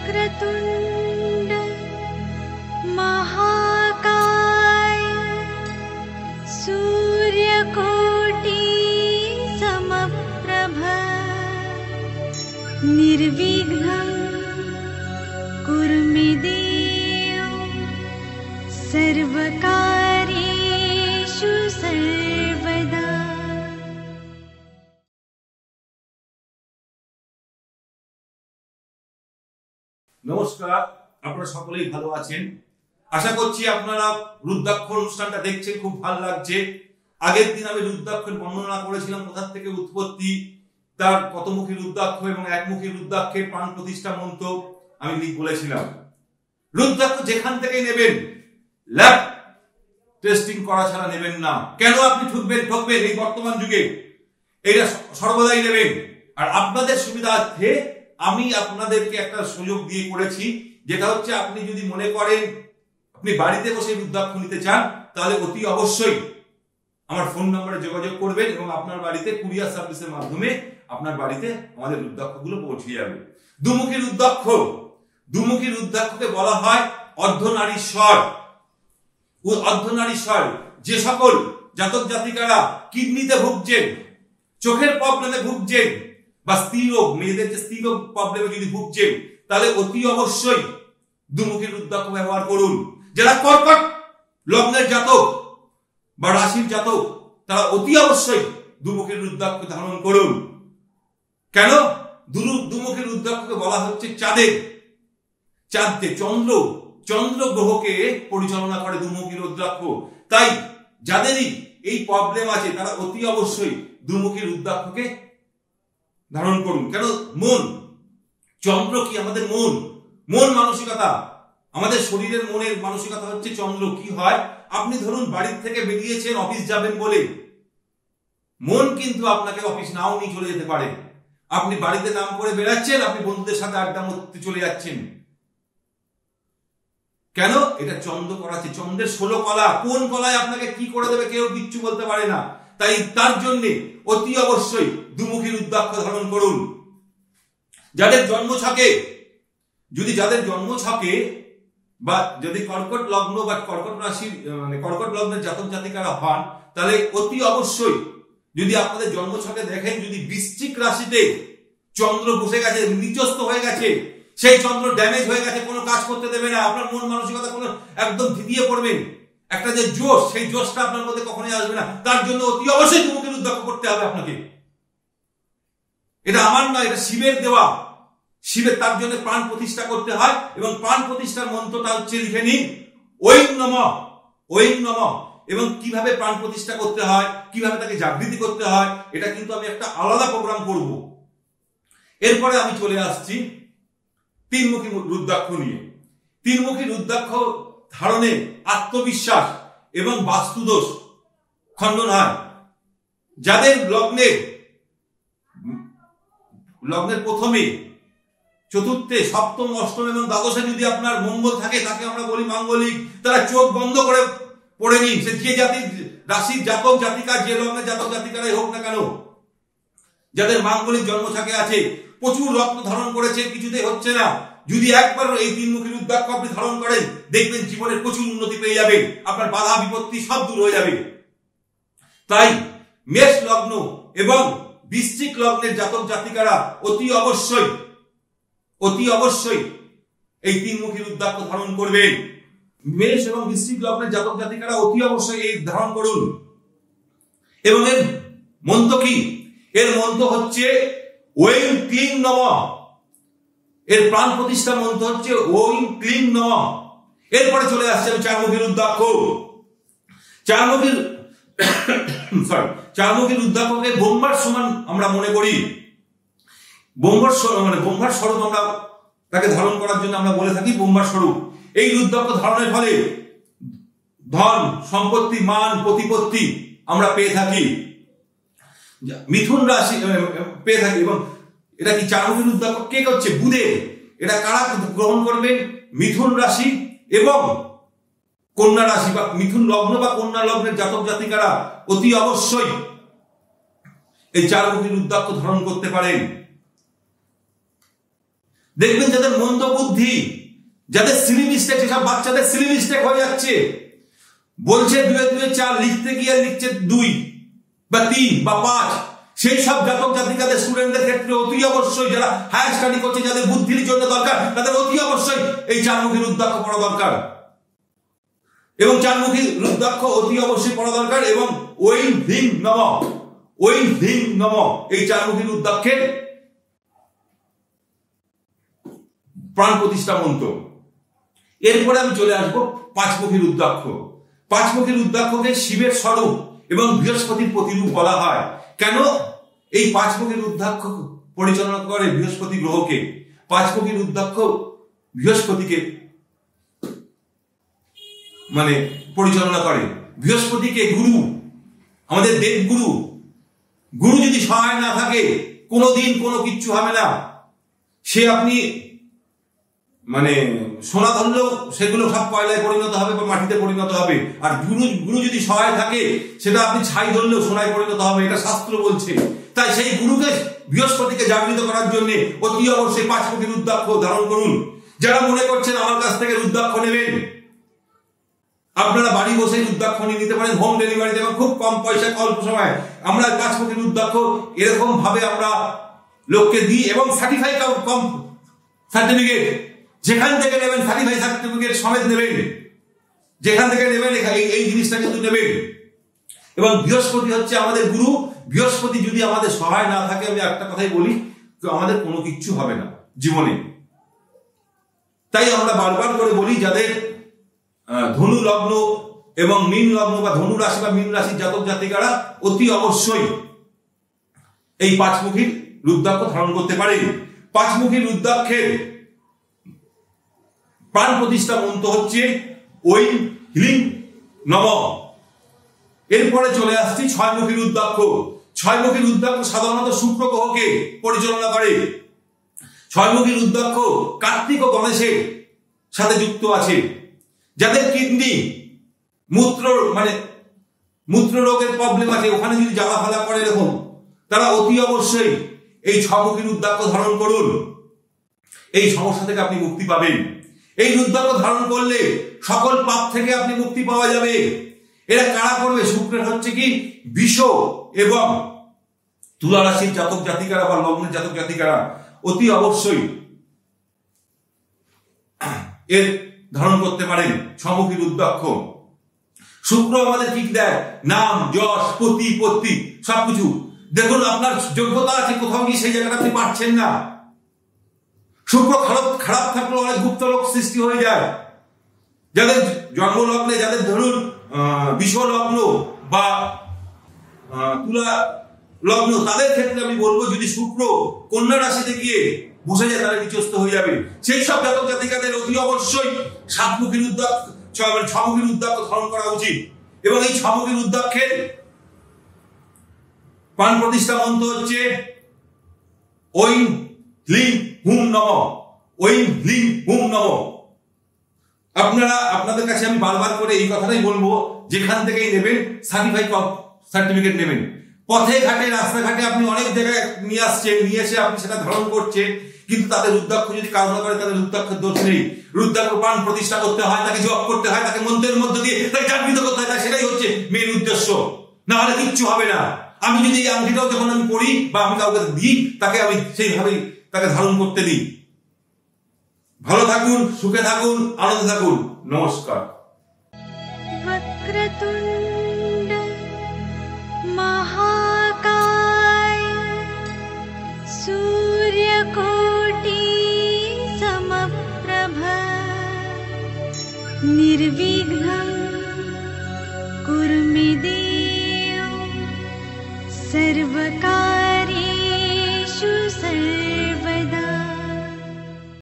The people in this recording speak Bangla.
वक्रतुण्ड महाकाय सूर्यकोटि समप्रभ निर्विघ्नं कुरु मे देव सर्वकार्येषु सर्वदा। নমস্কার, আপনারা সকলেই ভালো আছেন। আশা করছি আপনারা রুদ্রাক্ষ অনুষ্ঠানটা দেখছেন, খুব ভালো লাগছে। আগের দিন আমি রুদ্রাক্ষের বর্ণনা করেছিলাম, কোথা থেকে উৎপত্তি, তার কতমুখী রুদ্রাক্ষ এবং একমুখী রুদ্রাক্ষের প্রাণ প্রতিষ্ঠা মন্ত্র আমি বলেছিলাম। রুদ্রাক্ষ যেখান থেকে নেবেন ল্যাব টেস্টিং করা ছাড়া নেবেন না। কেন আপনি ঠকবেন এই বর্তমান যুগে? এটা সর্বদাই নেবেন। আর আপনাদের সুবিধার্থে আমি আপনাদেরকে একটা সুযোগ দিয়ে করেছি, যেটা হচ্ছে আপনি যদি মনে করেন আপনি বাড়িতে বসে রুদ্রাক্ষ নিতে চান, তাহলে অতি অবশ্যই আমার ফোন নম্বরে যোগাযোগ করবেন এবং আপনার বাড়িতে কুরিয়ার সার্ভিসের মাধ্যমে আপনার বাড়িতে আমাদের রুদ্রাক্ষগুলো পৌঁছে যাবে। দুমুখী রুদ্রাক্ষকে বলা হয় অর্ধনারীশ্বর। অর্ধনারীশ্বর যে সকল জাতক জাতিকারা কিডনিতে ভুগছেন, চোখের প্রবলেমে ভুগছেন, বা স্ত্রী রোগ, মেয়েদের যে স্ত্রী রোগ প্রবলেমে যদি ভুগছেন, তাহলে অতি অবশ্যই দুমুখী রুদ্রাক্ষ ব্যবহার করুন। যারা কর্কট লগ্নের জাতক বা রাশির জাতক, তারা অতি অবশ্যই দুমুখী রুদ্রাক্ষ ধারণ করুন। কেন? দুমুখী রুদ্রাক্ষকে বলা হচ্ছে চাঁদকে চন্দ্র গ্রহকে পরিচালনা করে দুমুখী রুদ্রাক্ষ। তাই যাদেরই এই প্রবলেম আছে, তারা অতি অবশ্যই দুমুখী রুদ্রাক্ষকে ধারণ করুন। কেন? মন, চন্দ্র কি আমাদের মন মানসিকতা, আমাদের শরীরের মনের মানসিকতা হচ্ছে চন্দ্র। কি হয়, আপনি ধরুন বাড়ির থেকে বেরিয়েছেন অফিস যাবেন বলে, মন কিন্তু আপনাকে অফিস নাও নিয়ে চলে যেতে পারে। আপনি বাড়িতে নাম করে বেড়াচ্ছেন, আপনি বন্ধুদের সাথে আড্ডা মারতে চলে যাচ্ছেন। কেন? এটা চন্দ্র করাচ্ছে। চন্দ্রের 16 কলা, কোন কলায় আপনাকে কি করে দেবে কেউ কিচ্ছু বলতে পারে না। তাই তার জন্য অতি অবশ্যই দুমুখী রুদ্রাক্ষ ধারণ করুন। যাদের জন্ম ছকে বা যদি কর্কট লগ্ন বা কর্কট রাশির কর্কট লগ্নের জাতক জাতিকারা হন, তাহলে অতি অবশ্যই, যদি আপনাদের জন্ম ছকে দেখেন যদি বৃশ্চিক রাশিতে চন্দ্র বসে গেছে, নিচস্থ হয়ে গেছে, সেই চন্দ্র ড্যামেজ হয়ে গেছে, কোনো কাজ করতে দেবে না, আপনার মন মানসিকতা কোনো একদম ধিদিয়ে পড়বেন, একটা যে জোশ, সেই জোশটা আপনার মধ্যে কখনোই আসবে না। তার জন্য অতি অবশ্যই দুমুখী রুদ্রাক্ষ করতে হবে আপনাকে। এটা আমার নয়, এটা শিবের দেওয়া। শিবের, তার জন্য প্রাণ প্রতিষ্ঠা করতে হয় এবং প্রাণ প্রতিষ্ঠার মন্ত্রটা হচ্ছে লিখে নিন ঐং নমঃ। এবং কিভাবে প্রাণ প্রতিষ্ঠা করতে হয়, কিভাবে তাকে জাগৃতি করতে হয়, এটা কিন্তু আমি একটা আলাদা প্রোগ্রাম করব। এরপরে আমি চলে আসছি তিনমুখী রুদ্রাক্ষ নিয়ে। তিনমুখী রুদ্রাক্ষ ধারণে আত্মবিশ্বাস এবং বাস্তুদোষ খণ্ডন হয়। যাদের লগ্নের প্রথমে, চতুর্থে, সপ্তম, অষ্টম এবং দ্বাদশে যদি আপনার মঙ্গল থাকে, তাকে আমরা বলি মাঙ্গলিক। তারা চোখ বন্ধ করে পড়ে নিন, সে যে জাতির রাশির জাতক জাতিকা, যে লগ্নের জাতক জাতিকারাই হোক না কেন, যাদের মাঙ্গলিক জন্ম থাকে আছে, প্রচুর রত্ন ধারণ করেছে, কিছুতেই হচ্ছে না, যদি একবার এই তিনমুখী রুদ্রাক্ষ আপনি ধারণ করেন, দেখবেন জীবনের প্রচুর উন্নতি পেয়ে যাবেন, আপনার বাধা বিপত্তি সব দূর হয়ে যাবে। তাই মেষ লগ্ন এবং বৃশ্চিক লগ্নের জাতক জাতিকারা অতি অবশ্যই এই তিনমুখী রুদ্রাক্ষ ধারণ করবেন। মেষ এবং বৃশ্চিক লগ্নের জাতক জাতিকারা অতি অবশ্যই এই ধারণ করুন। এবং এর মন্ত্র কি? এর মন্ত্র হচ্ছে ঐং ক্লিং নমঃ। এর প্রাণ প্রতিষ্ঠা মন্ত্র হচ্ছে ঐং ক্লিং নমঃ। এরপরে চলে আসছে চারমুখী রুদ্রাক্ষ। চারমুখী রুদ্রাক্ষকে ব্রহ্মার সমান আমরা মনে করি। ব্রহ্মার স্বরূপ আমরা তাকে ধারণ করার জন্য আমরা বলে থাকি ব্রহ্মার স্বরূপ। এই রুদ্রাক্ষ ধারণের ফলে ধন সম্পত্তি মান প্রতিপত্তি আমরা পেয়ে থাকি, মিথুন রাশি পেয়ে থাকি। এবং এটা কি চারমুখী রুদ্রাক্ষ কে করছে? বুধে। এটা কারা গ্রহণ করবেন? মিথুন রাশি এবং কন্যা রাশি বা মিথুন লগ্ন বা কন্যা লগ্নের জাতক জাতিকারা অতি অবশ্যই এই চারমুখী রুদ্রাক্ষ ধারণ করতে পারেন। দেখবেন যাদের মন্দ বুদ্ধি, যাদের সিলি মিস্টেক, যেসব বাচ্চাদের সিলি মিস্টেক হয়ে যাচ্ছে, বলছে 2-2-4 লিখতে গিয়ে লিখছে 2 বা 3 বা 5, সেই সব জাতক জাতিকাদের স্টুডেন্টদের ক্ষেত্রে অতি অবশ্যই, যারা হায়ার স্টাডি করছে, যাদের বুদ্ধির জন্য দরকার, তাদের অতি অবশ্যই এই 4মুখী রুদ্রাক্ষ পড়া দরকার। এবং 4মুখী রুদ্রাক্ষ অতি অবশ্যই পড়া দরকার। এবং ঐং হ্রিং নমঃ, ঐং হ্রিং নমঃ, এই 4মুখী রুদ্রাক্ষের প্রাণ প্রতিষ্ঠা মন্ত্র। এরপরে আমি চলে আসবো 5মুখী রুদ্রাক্ষ। 5মুখী রুদ্রাক্ষকে শিবের স্বরূপ এবং বৃহস্পতির প্রতিরূপ বলা হয়। কেন এই 5মুখী রুদ্রাক্ষ পরিচালনা করে বৃহস্পতি গ্রহকে? 5মুখী রুদ্রাক্ষ বৃহস্পতিকে মানে পরিচালনা করে। বৃহস্পতিকে গুরু, আমাদের দেবগুরু, গুরু যদি সহায় না থাকে কোনোদিন কোনো কিচ্ছু হবে না। সে আপনি মানে সোনা ধরলেও সেগুলো সব কয়লায় পরিণত হবে বা মাটিতে পরিণত হবে। আর গুরু যদি সহায় থাকে সেটা আপনি ছাই ধরলেও সোনায় পরিণত হবে, এটা শাস্ত্র বলছে। তাই সেই গুরুকে, বৃহস্পতিকে জাগৃত করার জন্য অতি অবশ্যই 5মুখী রুদ্রাক্ষ ধারণ করুন। যারা মনে করছেন আমার কাছ থেকে রুদ্রাক্ষ নেবেন, আপনারা বাড়ি বসে রুদ্রাক্ষ নিয়ে নিতে পারেন, হোম ডেলিভারিতে, খুব কম পয়সা, অল্প সময়। আমরা 5মুখী রুদ্রাক্ষ এরকম ভাবে আমরা লোককে দিই এবং সার্টিফিকেট যেখান থেকে নেবেন, সার্টিফাই সার্টিফিকেট সমেত নেবেন, যেখান থেকে নেবেন এই জিনিসটা কিন্তু নেবেন। এবং বৃহস্পতি হচ্ছে আমাদের গুরু। বৃহস্পতি যদি আমাদের সহায় না থাকে, আমি একটা কথাই বলি, তো আমাদের কোনো কিচ্ছু হবে না জীবনে। তাই আমরা বারবার করে বলি, যাদের ধনু লগ্ন এবং মীন লগ্ন বা ধনু রাশি বা মীন রাশির জাতক জাতিকারা অতি অবশ্যই এই 5মুখী রুদ্রাক্ষ ধারণ করতে পারেন। 5মুখী রুদ্রাক্ষের প্রাণ প্রতিষ্ঠা মন্ত্র হচ্ছে ঐং হ্রিং নমঃ। এরপরে চলে আসছি 6মুখী রুদ্রাক্ষ। 6মুখী রুদ্রাক্ষ সাধারণত শুক্র গ্রহকে পরিচালনা করে। 6মুখী রুদ্রাক্ষ কার্তিক ও গণেশের সাথে যুক্ত আছে। যাদের কিডনি মূত্র রোগের প্রবলেম আছে, ওখানে যদি জ্বালা ফালা করে এরকম, তারা অতি অবশ্যই এই 6মুখী রুদ্রাক্ষ ধারণ করুন। এই সমস্যা থেকে আপনি মুক্তি পাবেন। এই রুদ্রাক্ষ ধারণ করলে সকল পাপ থেকে আপনি মুক্তি পাওয়া যাবে। এরা কারা করবে? শুক্রের হচ্ছে কি বিষ এবং তুলা রাশির জাতক জাতিকারা বা লগ্নের জাতক জাতিকারা অতি অবশ্যই এর ধারণ করতে পারেন 6মুখী রুদ্রাক্ষ। শুক্র আমাদের কি দেয়? নাম, যশ, প্রতিপত্তি, সবকিছু। দেখুন আপনার যোগ্যতা আছে, কোথাও গিয়ে সেই জায়গাটা আপনি পাচ্ছেন না। শুক্র খারাপ থাকলে অনেক গুপ্ত রোগ সৃষ্টি হয়ে যায়। যাদের জন্ম লগ্নে, যাদের ধরুন বিষ লগ্ন বা তুলা লগ্ন, তাদের ক্ষেত্রে আমি বলবো, যদি শুক্র কন্যা রাশিতে গিয়ে বসে যায় তারা নিচস্ত হয়ে যাবে। সেই সব জাতক জাতিকাদের অতি অবশ্যই 7মুখী রুদ্রাক্ষ, 6মুখী রুদ্রাক্ষ ধারণ করা উচিত। এবং এই 6মুখী রুদ্রাক্ষের প্রাণ প্রতিষ্ঠা মন্ত্র হচ্ছে ঐং হ্রিং হুম নমঃ, ঐং হ্রিং হুম নমঃ। আপনাদের কাছে আমি বারবার করে এই কথাটাই বলবো, যেখান থেকেই নেবেন সার্টিফাইড সার্টিফিকেট নেবেন। পথে ঘাটে, রাস্তাঘাটে আপনি অনেক জায়গায় নিয়ে এসে আপনি সেটা ধারণ করছেন, কিন্তু তাদের রুদ্রাক্ষ যদি কাজ না করে, তাদের রুদ্রাক্ষের দোষ নেই। রুদ্রাক্ষ প্রাণ প্রতিষ্ঠা করতে হয়, তাকে জপ করতে হয়, তাকে মন্ত্রের মধ্য দিয়ে তাকে জাগৃত করতে হয়। সেটাই হচ্ছে মেন উদ্দেশ্য, না হলে কিচ্ছু হবে না। আমি যদি এই আংটিটাও যখন আমি পড়ি বা আমি কাউকে দিই, তাকে আমি সেইভাবেই তাকে ধারণ করতে দিই। ভালো থাকুন, সুখে থাকুন, আনন্দে থাকুন। নমস্কার। वक्रतुण्ड महाकाय सूर्यकोटि समप्रभ निर्विघ्नं